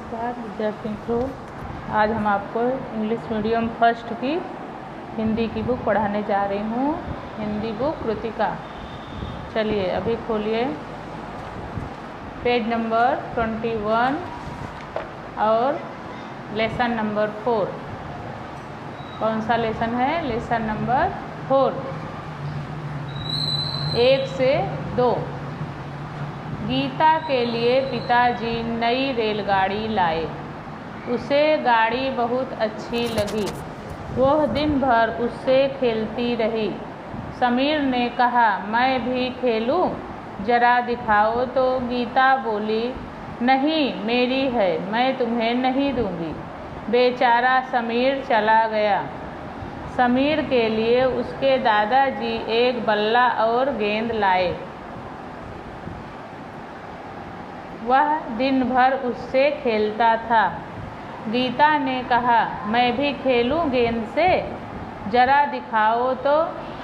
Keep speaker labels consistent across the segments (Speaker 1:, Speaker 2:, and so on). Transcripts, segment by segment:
Speaker 1: नमस्कार विद्यार्थी मित्रों, आज हम आपको इंग्लिश मीडियम फर्स्ट की हिंदी की बुक पढ़ाने जा रही हूँ। हिंदी बुक कृतिका। चलिए अभी खोलिए पेज नंबर 21 और लेसन नंबर 4। कौन सा लेसन है? लेसन नंबर 4, 1 से 2। गीता के लिए पिताजी नई रेलगाड़ी लाए। उसे गाड़ी बहुत अच्छी लगी। वह दिन भर उससे खेलती रही। समीर ने कहा, मैं भी खेलूं? जरा दिखाओ तो। गीता बोली, नहीं, मेरी है, मैं तुम्हें नहीं दूंगी। बेचारा समीर चला गया। समीर के लिए उसके दादाजी एक बल्ला और गेंद लाए। वह दिन भर उससे खेलता था। गीता ने कहा, मैं भी खेलूं गेंद से? जरा दिखाओ तो।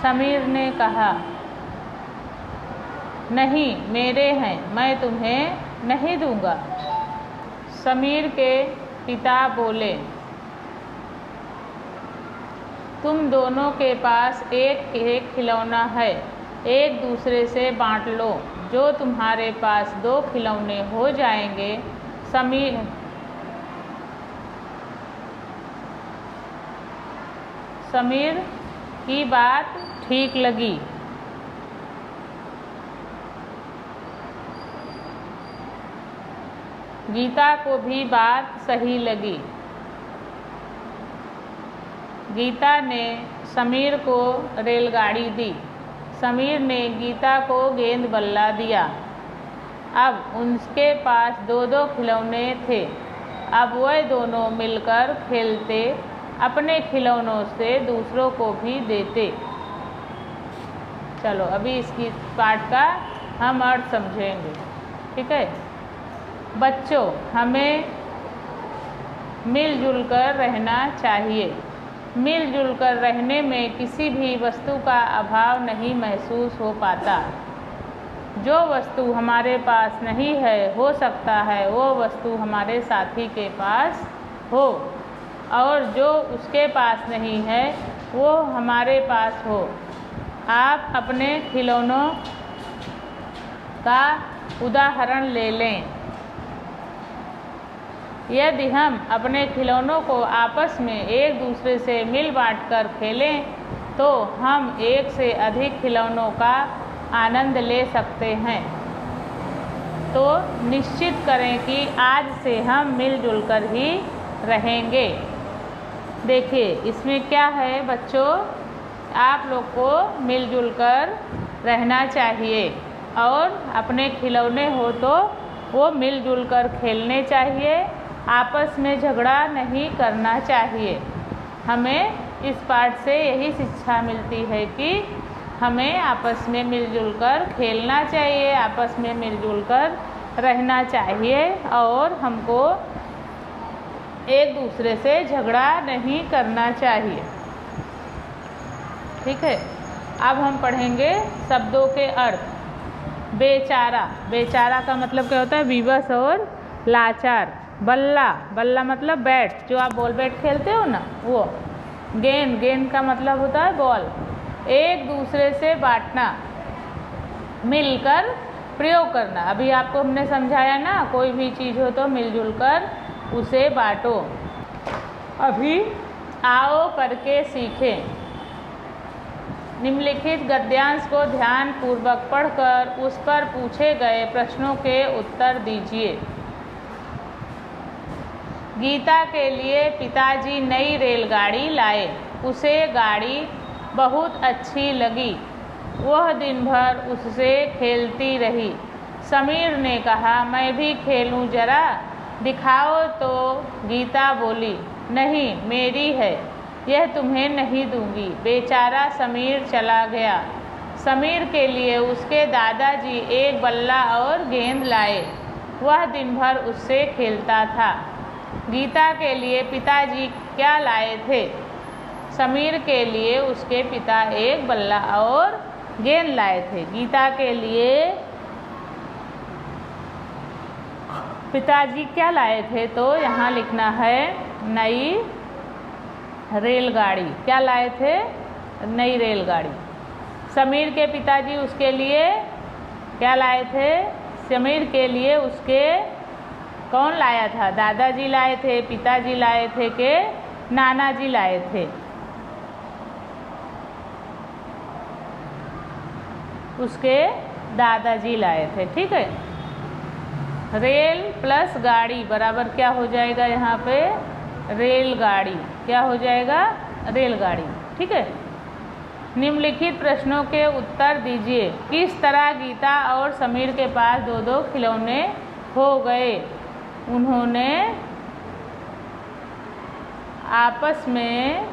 Speaker 1: समीर ने कहा, नहीं, मेरे हैं, मैं तुम्हें नहीं दूंगा। समीर के पिता बोले, तुम दोनों के पास एक एक खिलौना है, एक दूसरे से बांट लो। जो तुम्हारे पास 2 खिलौने हो जाएंगे। समीर की बात ठीक लगी। गीता को भी बात सही लगी। गीता ने समीर को रेलगाड़ी दी। समीर ने गीता को गेंद बल्ला दिया। अब उनके पास 2-2 खिलौने थे। अब वह दोनों मिलकर खेलते, अपने खिलौनों से दूसरों को भी देते। चलो अभी इसकी पाठ का हम अर्थ समझेंगे, ठीक है? बच्चों, हमें मिलजुल कर रहना चाहिए। मिलजुल कर रहने में किसी भी वस्तु का अभाव नहीं महसूस हो पाता। जो वस्तु हमारे पास नहीं है, हो सकता है वो वस्तु हमारे साथी के पास हो, और जो उसके पास नहीं है वो हमारे पास हो। आप अपने खिलौनों का उदाहरण ले लें। यदि हम अपने खिलौनों को आपस में एक दूसरे से मिल बांट कर खेलें तो हम एक से अधिक खिलौनों का आनंद ले सकते हैं। तो निश्चित करें कि आज से हम मिलजुल कर ही रहेंगे। देखिए इसमें क्या है बच्चों, आप लोग को मिलजुल कर रहना चाहिए और अपने खिलौने हो तो वो मिलजुल कर खेलने चाहिए। आपस में झगड़ा नहीं करना चाहिए। हमें इस पाठ से यही शिक्षा मिलती है कि हमें आपस में मिलजुल कर खेलना चाहिए, आपस में मिलजुल कर रहना चाहिए, और हमको एक दूसरे से झगड़ा नहीं करना चाहिए, ठीक है? अब हम पढ़ेंगे शब्दों के अर्थ। बेचारा, बेचारा का मतलब क्या होता है? विवश और लाचार। बल्ला, बल्ला मतलब बैट, जो आप बॉल बैट खेलते हो ना, वो। गेंद, गेंद का मतलब होता है बॉल। एक दूसरे से बांटना, मिलकर प्रयोग करना। अभी आपको हमने समझाया ना, कोई भी चीज़ हो तो मिलजुल कर उसे बांटो। अभी आओ करके सीखें। निम्नलिखित गद्यांश को ध्यान पूर्वक पढ़कर उस पर पूछे गए प्रश्नों के उत्तर दीजिए। गीता के लिए पिताजी नई रेलगाड़ी लाए। उसे गाड़ी बहुत अच्छी लगी। वह दिन भर उससे खेलती रही। समीर ने कहा, मैं भी खेलूं जरा? दिखाओ तो। गीता बोली, नहीं, मेरी है, यह तुम्हें नहीं दूंगी। बेचारा समीर चला गया। समीर के लिए उसके दादाजी एक बल्ला और गेंद लाए। वह दिन भर उससे खेलता था। गीता के लिए पिताजी क्या लाए थे? समीर के लिए उसके पिता एक बल्ला और गेंद लाए थे। गीता के लिए पिताजी क्या लाए थे, तो यहाँ लिखना है नई रेलगाड़ी। क्या लाए थे? नई रेलगाड़ी। समीर के पिताजी उसके लिए क्या लाए थे? समीर के लिए उसके कौन लाया था? दादाजी लाए थे, पिताजी लाए थे के नाना जी लाए थे? उसके दादाजी लाए थे। ठीक है। रेल प्लस गाड़ी बराबर क्या हो जाएगा? यहाँ पे रेलगाड़ी। क्या हो जाएगा? रेलगाड़ी। ठीक है। निम्नलिखित प्रश्नों के उत्तर दीजिए। किस तरह गीता और समीर के पास दो दो खिलौने हो गए? उन्होंने आपस में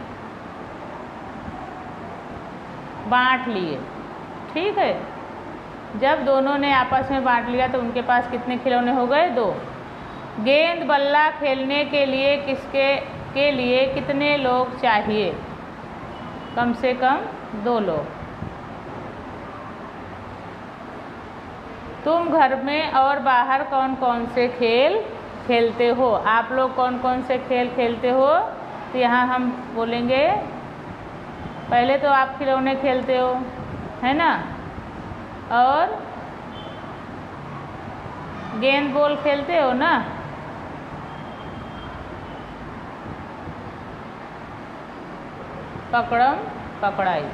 Speaker 1: बांट लिए। ठीक है। जब दोनों ने आपस में बांट लिया तो उनके पास कितने खिलौने हो गए? 2। गेंद बल्ला खेलने के लिए के लिए कितने लोग चाहिए? कम से कम 2 लोग। तुम घर में और बाहर कौन कौन से खेल खेलते हो? आप लोग कौन कौन से खेल खेलते हो? तो यहाँ हम बोलेंगे, पहले तो आप खिलौने खेलते हो, है ना, और गेंद बॉल खेलते हो ना। पकड़म पकड़ाई,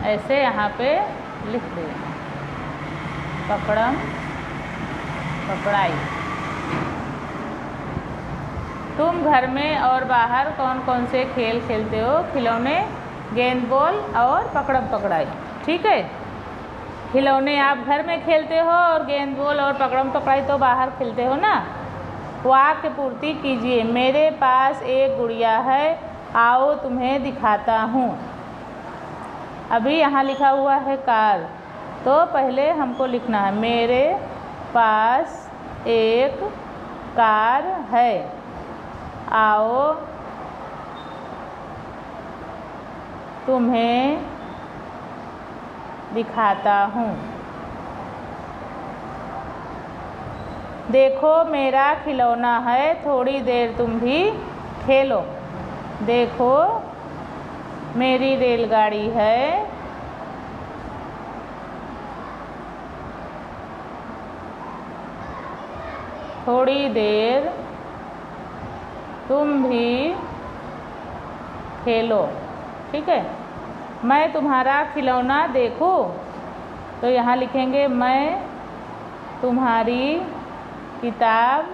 Speaker 1: ऐसे यहाँ पे लिख देना, पकड़म पकड़ाई। तुम घर में और बाहर कौन कौन से खेल खेलते हो? खिलौने, गेंद बॉल और पकड़म पकड़ाई। ठीक है। खिलौने आप घर में खेलते हो और गेंद बॉल और पकड़म पकड़ाई तो बाहर खेलते हो ना। वाक्य पूर्ति कीजिए। मेरे पास एक गुड़िया है, आओ तुम्हें दिखाता हूँ। अभी यहाँ लिखा हुआ है कार, तो पहले हमको लिखना है मेरे पास एक कार है, आओ तुम्हें दिखाता हूँ। देखो मेरा खिलौना है, थोड़ी देर तुम भी खेलो। देखो मेरी रेलगाड़ी है, थोड़ी देर तुम भी खेलो। ठीक है। मैं तुम्हारा खिलौना देखूं, तो यहाँ लिखेंगे मैं तुम्हारी किताब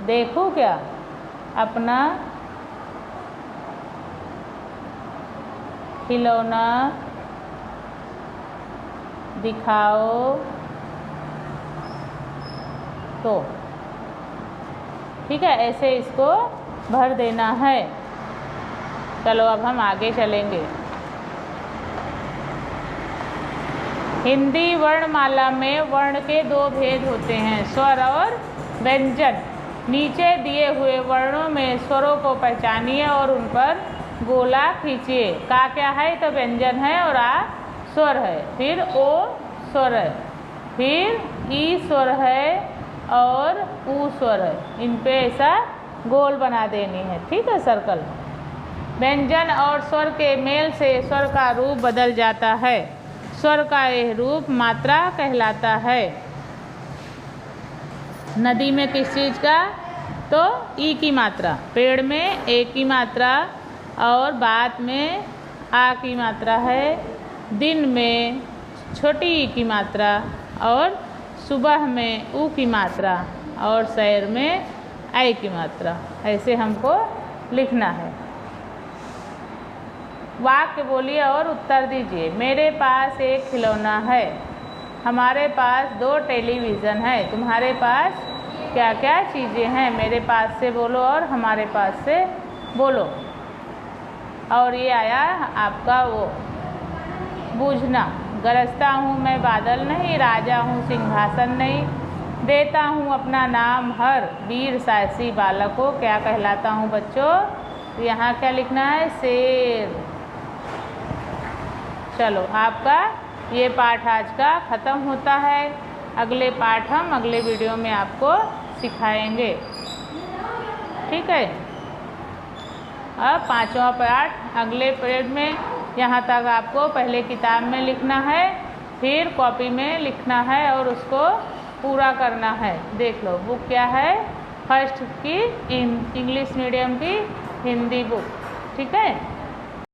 Speaker 1: देखूं क्या? अपना खिलौना दिखाओ तो। ठीक है। ऐसे इसको भर देना है। चलो अब हम आगे चलेंगे। हिंदी वर्णमाला में वर्ण के 2 भेद होते हैं, स्वर और व्यंजन। नीचे दिए हुए वर्णों में स्वरों को पहचानिए और उन पर गोला खींचिए। का क्या है? तो व्यंजन है, और आ स्वर है, फिर ओ स्वर है, फिर ई स्वर है और ऊ स्वर है। इन पे ऐसा गोल बना देनी है। ठीक है, सर्कल। व्यंजन और स्वर के मेल से स्वर का रूप बदल जाता है। स्वर का यह रूप मात्रा कहलाता है। नदी में किस चीज़ का? तो ई की मात्रा। पेड़ में ए की मात्रा और बात में आ की मात्रा है। दिन में छोटी ई की मात्रा और सुबह में ऊ की मात्रा और शहर में आई की मात्रा। ऐसे हमको लिखना है। वाक्य बोलिए और उत्तर दीजिए। मेरे पास एक खिलौना है, हमारे पास 2 टेलीविज़न है। तुम्हारे पास क्या क्या चीज़ें हैं? मेरे पास से बोलो और हमारे पास से बोलो। और ये आया आपका वो बूझना। गरजता हूँ मैं बादल नहीं, राजा हूँ सिंहासन नहीं, देता हूँ अपना नाम हर वीर साहसी बालक को। क्या कहलाता हूँ बच्चों? तो यहाँ क्या लिखना है? शेर। चलो आपका ये पाठ आज का ख़त्म होता है। अगले पाठ हम अगले वीडियो में आपको सिखाएंगे। ठीक है। अब 5वां पाठ अगले पीरियड में, यहाँ तक आपको पहले किताब में लिखना है, फिर कॉपी में लिखना है और उसको पूरा करना है। देख लो बुक क्या है, फर्स्ट की इंग्लिश मीडियम की हिंदी बुक। ठीक है।